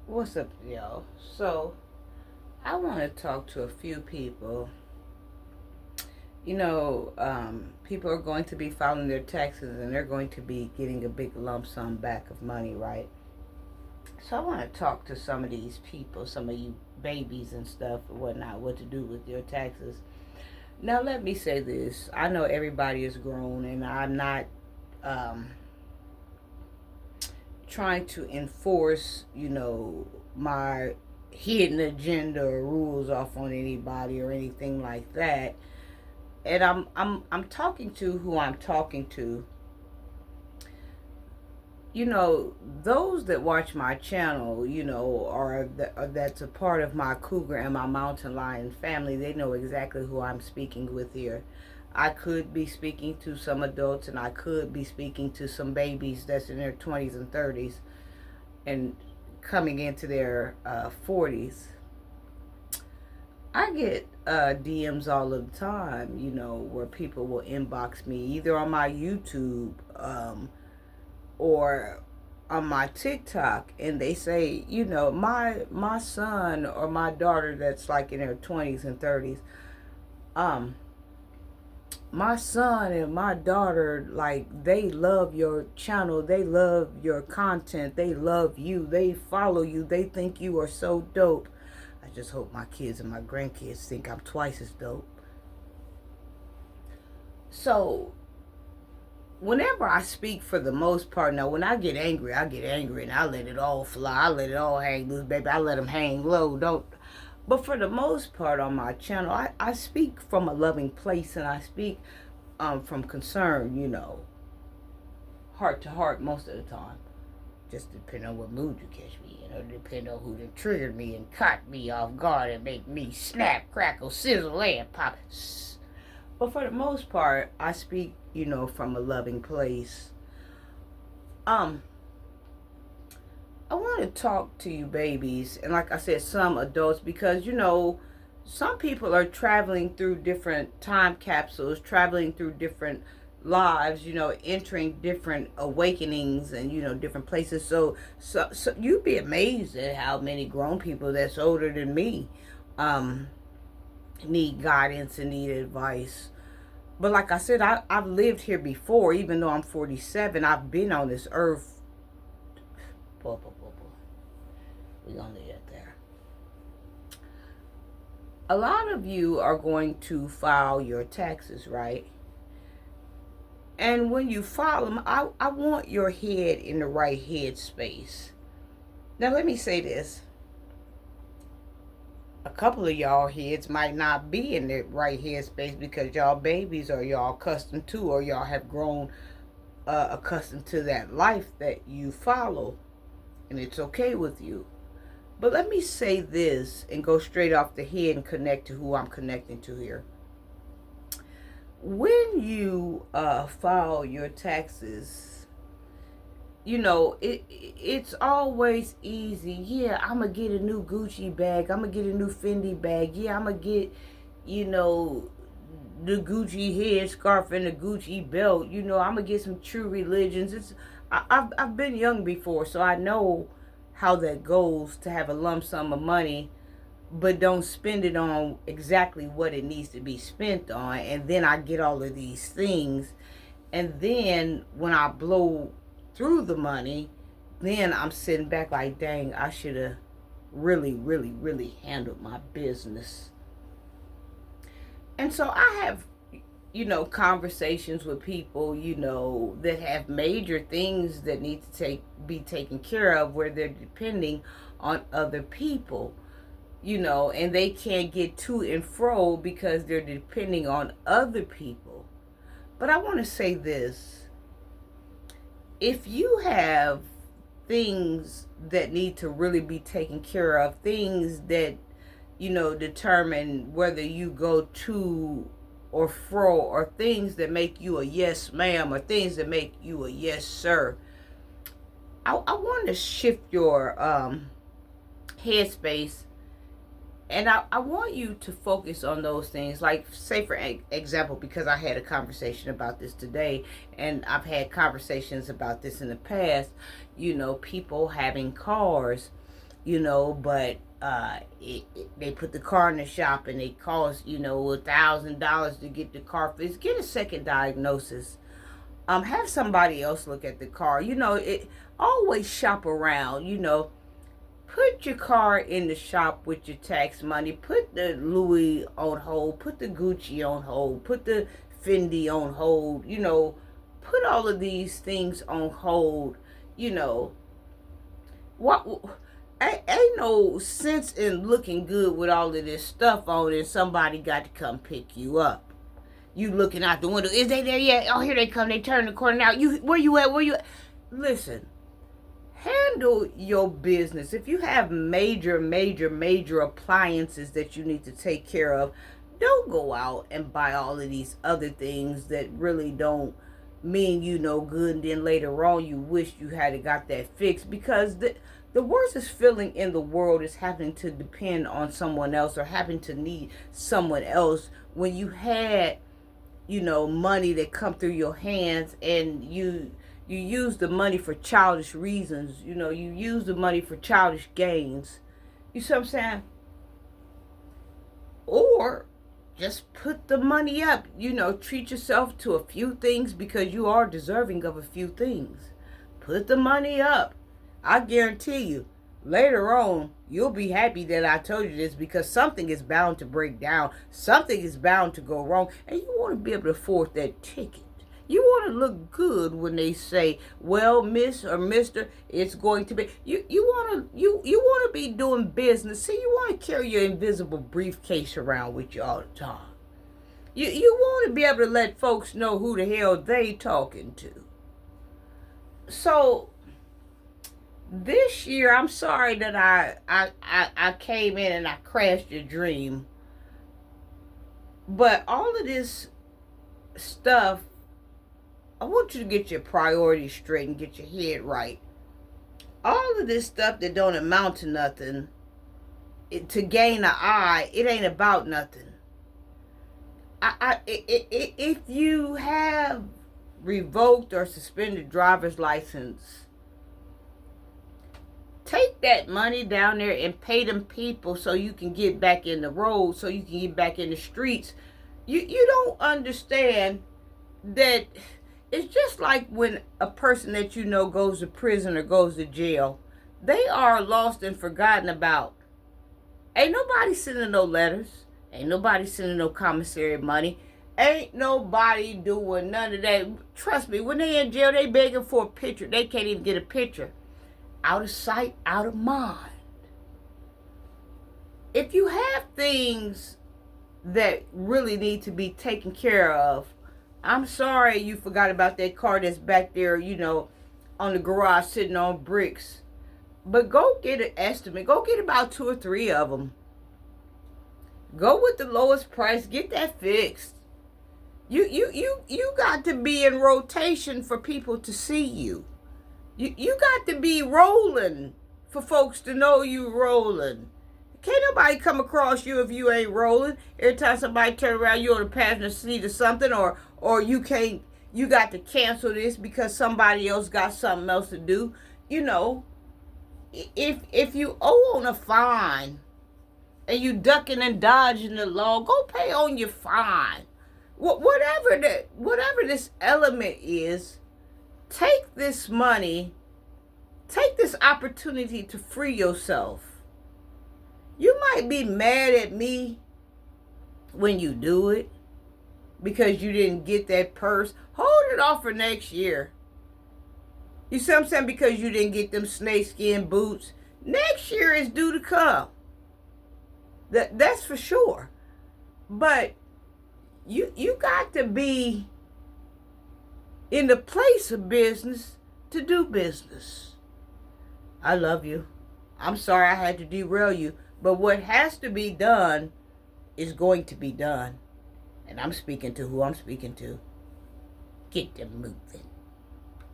What's up, y'all? So, I want to talk to a few people. People are going to be filing their taxes and they're going to be getting a big lump sum back of money, right? So, I want to talk to some of these people, some of you babies and stuff and whatnot, what to do with your taxes. Now, let me say this. I know everybody is grown, and I'm not um, trying to enforce, my hidden agenda or rules off on anybody or anything like that. And I'm talking to who I'm talking to. Those that watch my channel, that's a part of my cougar and my mountain lion family. They know exactly who I'm speaking with here. I could be speaking to some adults, and I could be speaking to some babies that's in their 20s and 30s and coming into their 40s. I get DMs all of the time, where people will inbox me either on my YouTube or on my TikTok, and they say, my son or my daughter that's like in their 20s and 30s, um, my son and my daughter, like, they love your channel, they love your content, they love you, they follow you, they think you are so dope. I just hope my kids and my grandkids think I'm twice as dope. So, whenever I speak, for the most part, now when I get angry and I let it all fly. I let it all hang loose, baby. I let them hang low. Don't. But for the most part on my channel, I speak from a loving place, and I speak from concern, heart to heart most of the time. Just depending on what mood you catch me in, or depending on who done triggered me and caught me off guard and make me snap, crackle, sizzle, and pop. But for the most part, I speak, from a loving place. Um, I want to talk to you babies, and like I said, some adults, because some people are traveling through different time capsules, traveling through different lives, entering different awakenings and different places. So you'd be amazed at how many grown people that's older than me um need guidance and need advice. But like I said, I've lived here before. Even though I'm 47, I've been on this earth. We're going to leave it there. A lot of you are going to file your taxes, right? And when you file them, I want your head in the right head space. Now, let me say this. A couple of y'all heads might not be in the right head space because y'all babies, or y'all accustomed to, or y'all have grown accustomed to that life that you follow, and it's okay with you. But let me say this and go straight off the head and connect to who I'm connecting to here. When you file your taxes, it's always easy. Yeah, I'm gonna get a new Gucci bag, I'm gonna get a new Fendi bag, yeah, I'm gonna get, you know the Gucci headscarf and the Gucci belt. I'm gonna get some True Religions. I've been young before, so I know how that goes, to have a lump sum of money but don't spend it on exactly what it needs to be spent on, and then I get all of these things, and then when I blow through the money, then I'm sitting back like, dang, I should have really, really, really handled my business. And so I have, conversations with people, that have major things that need to be taken care of, where they're depending on other people, and they can't get to and fro because they're depending on other people. But I want to say this: if you have things that need to really be taken care of, things that, determine whether you go to or fro, or things that make you a yes ma'am, or things that make you a yes sir, I want to shift your headspace, and I want you to focus on those things. Like, say for example, because I had a conversation about this today, and I've had conversations about this in the past, people having cars, but they put the car in the shop and it costs, $1,000 to get the car fixed. Get a second diagnosis. Have somebody else look at the car. Always shop around. Put your car in the shop with your tax money. Put the Louis on hold. Put the Gucci on hold. Put the Fendi on hold. Put all of these things on hold. What? Ain't no sense in looking good with all of this stuff on and somebody got to come pick you up. You looking out the window. Is they there yet? Oh, here they come. They turn the corner now. Where you at? Where you at? Listen. Handle your business. If you have major appliances that you need to take care of, don't go out and buy all of these other things that really don't mean you no good, and then later on you wish you had got that fixed, because the worst feeling in the world is having to depend on someone else or having to need someone else when you had money that come through your hands, and you use the money for childish reasons. You use the money for childish gains. You see what I'm saying? Or just put the money up. Treat yourself to a few things, because you are deserving of a few things. Put the money up. I guarantee you, later on, you'll be happy that I told you this, because something is bound to break down. Something is bound to go wrong. And you want to be able to afford that ticket. You want to look good when they say, well, Miss or Mr., it's going to be. You want to be doing business. See, you want to carry your invisible briefcase around with you all the time. You want to be able to let folks know who the hell they talking to. So this year, I'm sorry that I came in and I crashed your dream. But all of this stuff, I want you to get your priorities straight and get your head right. All of this stuff that don't amount to nothing, to gain an eye, it ain't about nothing. If you have revoked or suspended driver's license, take that money down there and pay them people so you can get back in the road, so you can get back in the streets. You don't understand that it's just like when a person that goes to prison or goes to jail. They are lost and forgotten about. Ain't nobody sending no letters. Ain't nobody sending no commissary money. Ain't nobody doing none of that. Trust me, when they in jail, they begging for a picture. They can't even get a picture. Out of sight, out of mind. If you have things that really need to be taken care of, I'm sorry you forgot about that car that's back there, on the garage sitting on bricks. But go get an estimate. Go get about 2 or 3 of them. Go with the lowest price. Get that fixed. You got to be in rotation for people to see you. You got to be rolling for folks to know you rolling. Can't nobody come across you if you ain't rolling. Every time somebody turn around, you on the passenger seat or something, or you got to cancel this because somebody else got something else to do. If you owe on a fine and you ducking and dodging the law, go pay on your fine. Whatever this element is, take this money, take this opportunity to free yourself. You might be mad at me when you do it because you didn't get that purse. Hold it off for next year. You see what I'm saying? Because you didn't get them snakeskin boots. Next year is due to come. That's for sure. But you got to be in the place of business to do business. I love you. I'm sorry I had to derail you. But what has to be done is going to be done. And I'm speaking to who I'm speaking to. Get them moving.